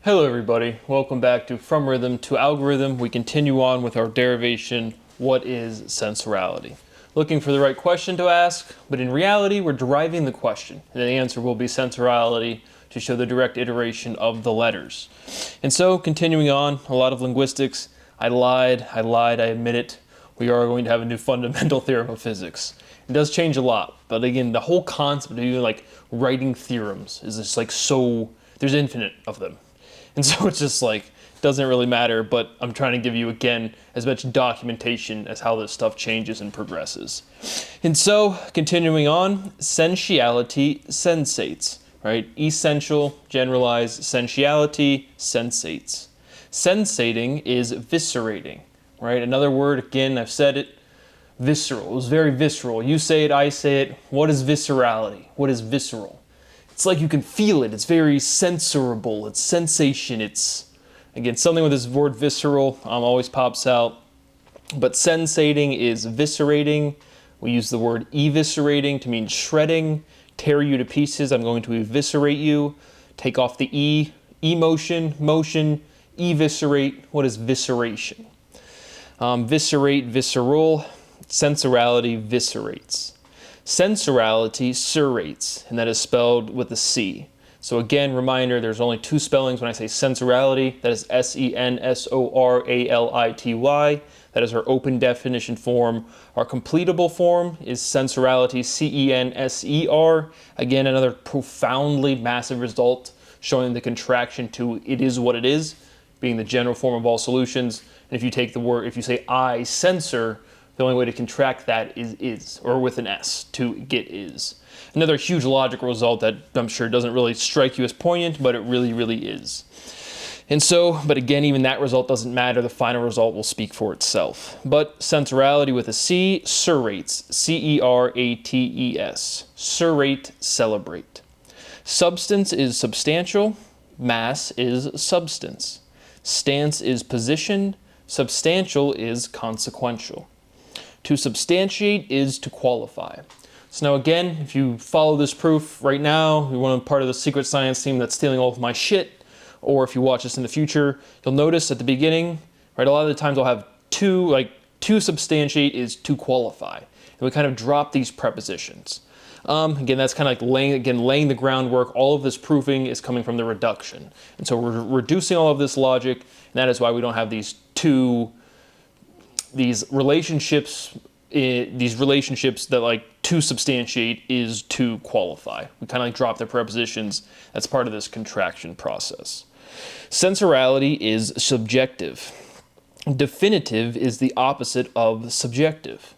Hello everybody, welcome back to From Rhythm to Algorithm. We continue on with our derivation, what is sensorality? Looking for the right question to ask, but in reality we're deriving the question, and the answer will be sensorality to show the direct iteration of the letters. And so, continuing on, a lot of linguistics. I lied, I admit it. We are going to have a new fundamental theorem of physics. It does change a lot, but again, the whole concept of even like writing theorems is just like so, there's infinite of them. And so it's just like, doesn't really matter, but I'm trying to give you, again, as much documentation as how this stuff changes and progresses. And so, continuing on, sentiality sensates, right? Essential, generalized, sentiality sensates. Sensating is viscerating, right? Another word, again, I've said it, visceral. It was very visceral. You say it, I say it. What is viscerality? What is visceral? It's like you can feel it. It's very sensorable. It's sensation. It's, again, something with this word visceral always pops out. But sensating is viscerating. We use the word eviscerating to mean shredding, tear you to pieces. I'm going to eviscerate you. Take off the E, emotion, motion, eviscerate. What is visceration? Viscerate, visceral. Sensorality viscerates. Sensorality serrates, and that is spelled with a C. So again, reminder, there's only two spellings when I say sensorality. That is sensorality. That is our open definition form. Our completable form is sensorality, censer. Again, another profoundly massive result, showing the contraction to it is what it is, being the general form of all solutions. And if you take the word, if you say I censor, the only way to contract that is, or with an S, to get is. Another huge logical result that I'm sure doesn't really strike you as poignant, but it really, really is. And so, but again, even that result doesn't matter. The final result will speak for itself. But sensorality with a C, serrates, C-E-R-A-T-E-S. Serrate, celebrate. Substance is substantial. Mass is substance. Stance is position. Substantial is consequential. To substantiate is to qualify. So now again, if you follow this proof right now, you're part of the secret science team that's stealing all of my shit, or if you watch this in the future, you'll notice at the beginning, right, a lot of the times I'll have to substantiate is to qualify. And we kind of drop these prepositions. Again, that's kind of like laying the groundwork. All of this proofing is coming from the reduction. And so we're reducing all of this logic, and that is why we don't have these relationships that like to substantiate is to qualify. We kind of like drop the prepositions. That's part of this contraction process. Sensorality is subjective. Definitive is the opposite of subjective.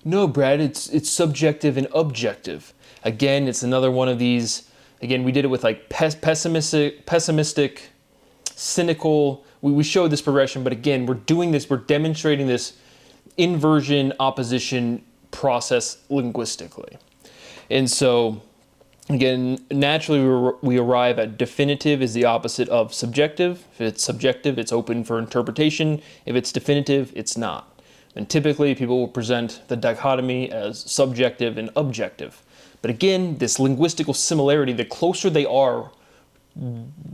No, Brad, it's subjective and objective. Again, it's another one of these. Again, we did it with like pessimistic, cynical. We showed this progression, but again, we're demonstrating this inversion opposition process linguistically. And so, again, naturally we arrive at definitive is the opposite of subjective. If it's subjective, it's open for interpretation. If it's definitive, it's not. And typically people will present the dichotomy as subjective and objective. But again, this linguistical similarity, the closer they are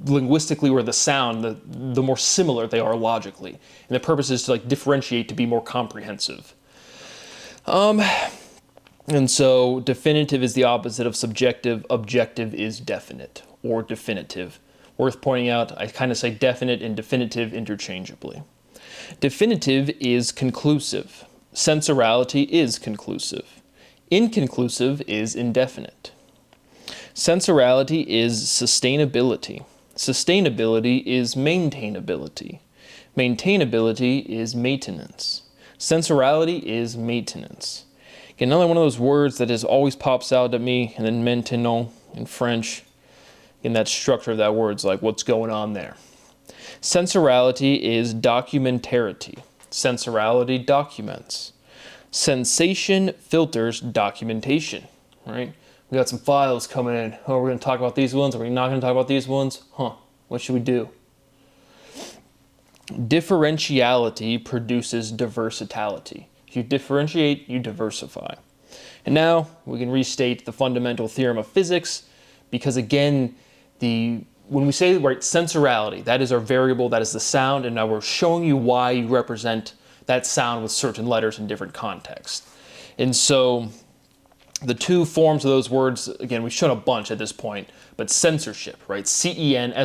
linguistically or the sound, the more similar they are logically. And the purpose is to like differentiate to be more comprehensive. And so definitive is the opposite of subjective. Objective is definite or definitive. Worth pointing out, I kind of say definite and definitive interchangeably. Definitive is conclusive. Sensorality is conclusive. Inconclusive is indefinite. Sensorality is sustainability. Sustainability is maintainability. Maintainability is maintenance. Sensorality is maintenance. Again, another one of those words that is always pops out at me, and then maintenant in French. In that structure of that word, it's like, what's going on there? Sensorality is documentarity. Sensorality documents. Sensation filters documentation, right? We got some files coming in. Oh, we're going to talk about these ones. Are we not going to talk about these ones? What should we do? Differentiality produces diversitality. If you differentiate, you diversify. And now we can restate the fundamental theorem of physics, because again, the when we say, right, sensorality, that is our variable, that is the sound, and now we're showing you why you represent that sound with certain letters in different contexts. And so the two forms of those words, again, we've shown a bunch at this point, but censorship, right? C-E-N-S-O-R-S-H-I-P.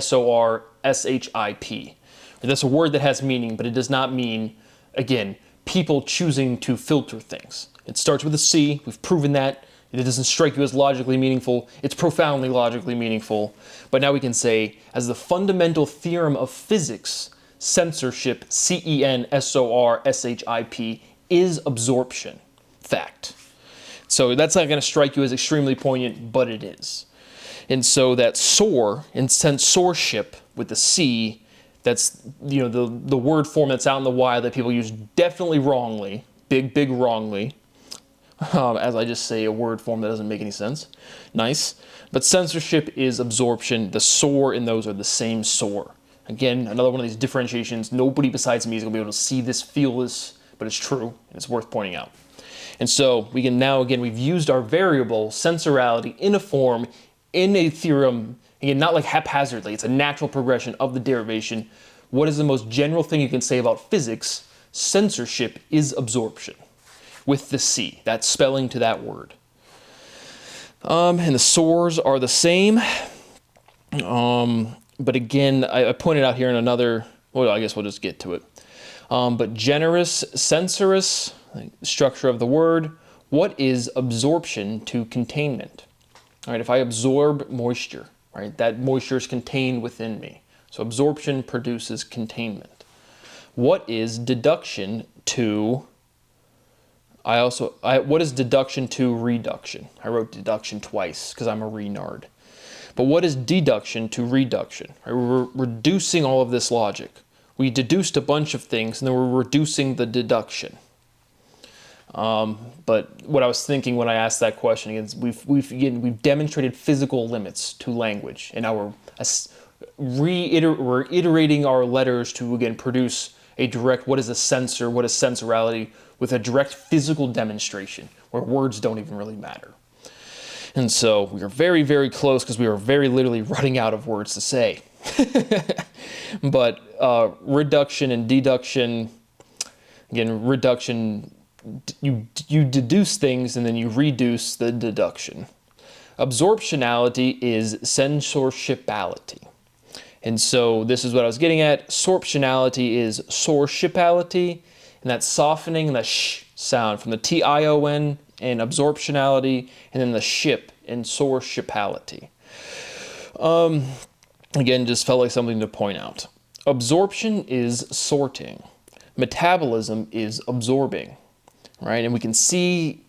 That's a word that has meaning, but it does not mean, again, people choosing to filter things. It starts with a C. We've proven that. It doesn't strike you as logically meaningful. It's profoundly logically meaningful. But now we can say, as the fundamental theorem of physics, censorship, C-E-N-S-O-R-S-H-I-P, is absorption. Fact. So that's not going to strike you as extremely poignant, but it is. And so that soar in censorship with the C, that's, you know, the word form that's out in the wild that people use definitely wrongly, big wrongly, as I just say a word form that doesn't make any sense. Nice. But censorship is absorption. The soar in those are the same soar. Again, another one of these differentiations. Nobody besides me is going to be able to see this, feel this, but it's true, and it's worth pointing out. And so we can now, again, we've used our variable, sensorality, in a form, in a theorem, again, not like haphazardly. It's a natural progression of the derivation. What is the most general thing you can say about physics? Censorship is absorption, with the C, that spelling to that word. And the soars are the same. But again, I pointed out here in another, well, I guess we'll just get to it. But generous, censorous, structure of the word. What is absorption to containment? All right, if I absorb moisture, right, that moisture is contained within me. So absorption produces containment. What is deduction to, what is deduction to reduction? I wrote deduction twice because I'm a renard. But what is deduction to reduction? Right, we're reducing all of this logic. We deduced a bunch of things and then we're reducing the deduction. But what I was thinking when I asked that question is we've demonstrated physical limits to language, and now we're iterating our letters to, again, produce a direct, what is a sensor, what is sensorality, with a direct physical demonstration where words don't even really matter. And so we are very, very close because we are very literally running out of words to say. But reduction and deduction, again, reduction, you deduce things and then you reduce the deduction. Absorptionality is censorshipality. And so this is what I was getting at. Sorptionality is sorshipality, and that's softening the sh sound from the T-I-O-N and absorptionality, and then the ship in sorshipality. Again, just felt like something to point out. Absorption is sorting. Metabolism is absorbing, right? And we can see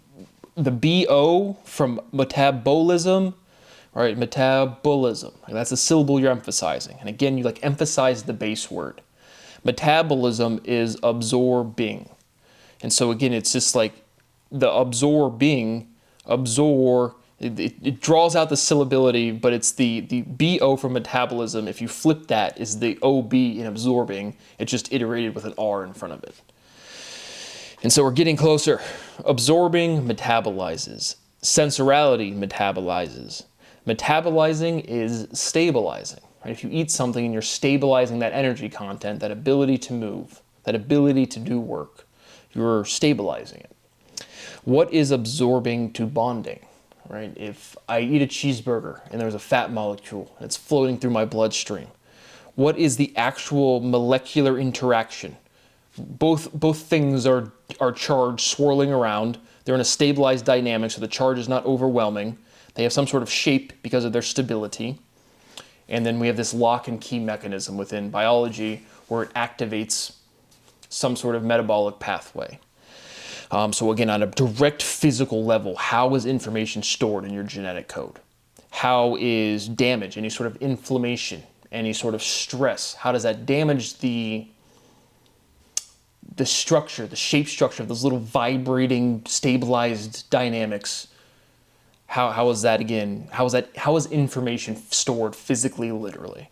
the B-O from metabolism, right? Metabolism. That's the syllable you're emphasizing. And again, you like emphasize the base word. Metabolism is absorbing. And so again, it's just like the absorbing, it draws out the syllability, but it's the B-O from metabolism. If you flip that, is the O-B in absorbing. It's just iterated with an R in front of it. And so we're getting closer. Absorbing metabolizes. Sensorality metabolizes. Metabolizing is stabilizing. Right? If you eat something and you're stabilizing that energy content, that ability to move, that ability to do work, you're stabilizing it. What is absorbing to bonding? Right? If I eat a cheeseburger and there's a fat molecule and it's floating through my bloodstream, what is the actual molecular interaction? Both things are charged swirling around. They're in a stabilized dynamic, so the charge is not overwhelming. They have some sort of shape because of their stability. And then we have this lock and key mechanism within biology where it activates some sort of metabolic pathway. So again, on a direct physical level, how is information stored in your genetic code? How is damage, any sort of inflammation, any sort of stress, how does that damage the structure, the shape structure of those little vibrating, stabilized dynamics? How is that again? How is information stored physically, literally?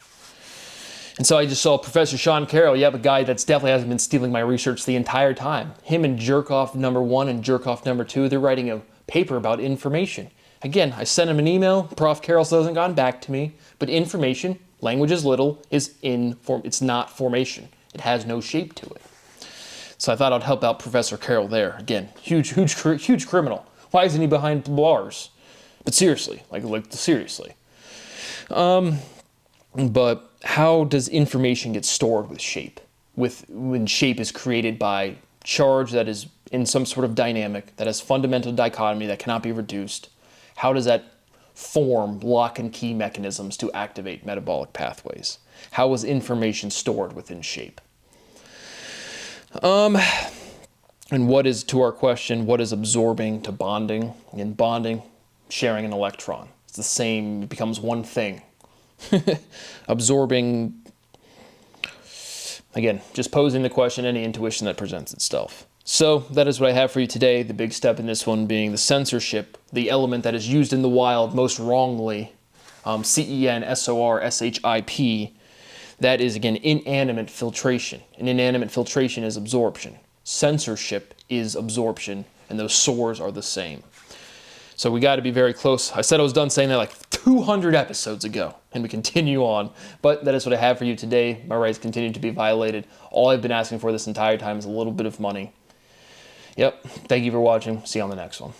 And so I just saw Professor Sean Carroll, a guy that's definitely hasn't been stealing my research the entire time. Him and Jerkoff #1 and Jerkoff #2, they're writing a paper about information. Again, I sent him an email. Prof. Carroll still hasn't gotten back to me, but information, Language is little, it's not formation. It has no shape to it. So I thought I'd help out Professor Carroll there. Again, huge criminal. Why isn't he behind bars? But seriously, like seriously. But how does information get stored with shape? When shape is created by charge that is in some sort of dynamic, that has fundamental dichotomy that cannot be reduced, how does that form lock and key mechanisms to activate metabolic pathways? How is information stored within shape? And what is, to our question, what is absorbing to bonding? In bonding, sharing an electron. It's the same, it becomes one thing. Absorbing, again, just posing the question, any intuition that presents itself. So that is what I have for you today. The big step in this one being the censorship, the element that is used in the wild most wrongly, CENSORSHIP. That is, again, inanimate filtration. And inanimate filtration is absorption. Censorship is absorption, and those SORs are the same. So we got to be very close. I said I was done saying that like 200 episodes ago, and we continue on. But that is what I have for you today. My rights continue to be violated. All I've been asking for this entire time is a little bit of money. Yep. Thank you for watching. See you on the next one.